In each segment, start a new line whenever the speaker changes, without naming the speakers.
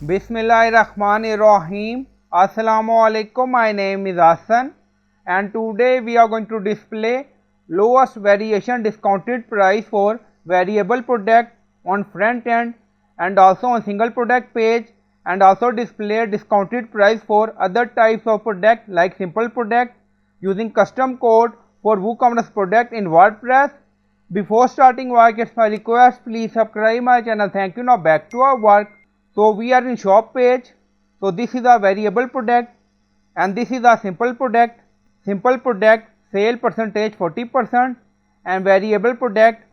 Bismillahirrahmanirrahim. Assalamualaikum. My name is Hassan and today we are going to display lowest variation discounted price for variable product on front end and also on single product page, and also display discounted price for other types of product like simple product using custom code for WooCommerce product in WordPress. Before starting work, it's my request, please subscribe my channel. Thank you. Now back to our work. So we are in shop page. So this is a variable product and this is a simple product. Simple product sale percentage 40% and variable product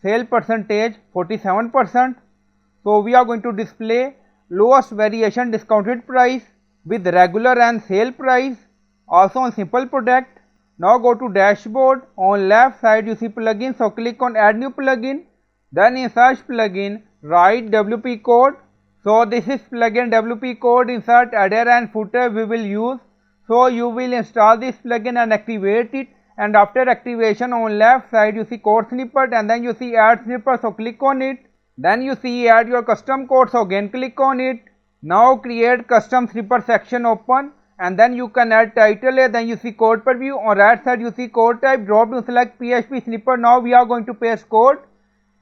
sale percentage 47%. So we are going to display lowest variation discounted price with regular and sale price also on simple product. Now go to dashboard. On left side you see plugin, so click on add new plugin. Then in search plugin write WP code. So this is plugin WP code. Insert header and footer we will use. So you will install this plugin and activate it, and after activation on left side you see code snippet and then you see add snippet, so click on it. Then you see add your custom code, so again click on it. Now create custom snippet section open and then you can add title here. Then you see code preview. On right side you see code type, drop down select PHP snippet. Now we are going to paste code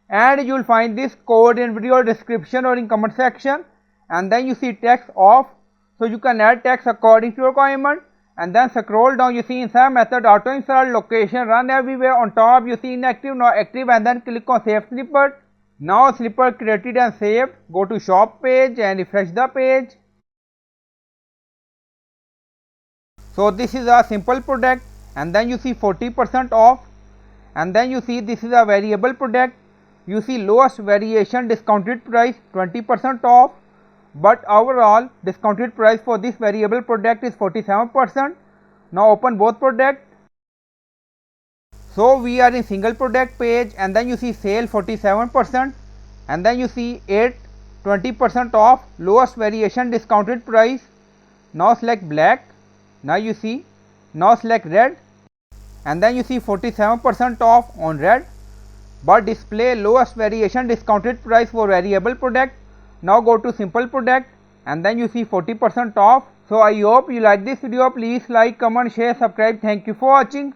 and you will find this code in video description or in comment section. And then you see text off, so you can add text according to your requirement. And then scroll down, you see insert method auto insert location run everywhere. On top you see inactive, now active, and then click on save snippet. Now snippet created and saved. Go to shop page and refresh the page. So this is a simple product and then you see 40% off, and then you see this is a variable product. You see lowest variation discounted price 20% off, but overall discounted price for this variable product is 47%. Now open both product. So we are in single product page and then you see sale 47% and then you see 20% off, lowest variation discounted price. Now select black. Now you see, now select red and then you see 47% off on red, but display lowest variation discounted price for variable product. Now go to simple product and then you see 40% off. So I hope you like this video. Please like, comment, share, subscribe. Thank you for watching.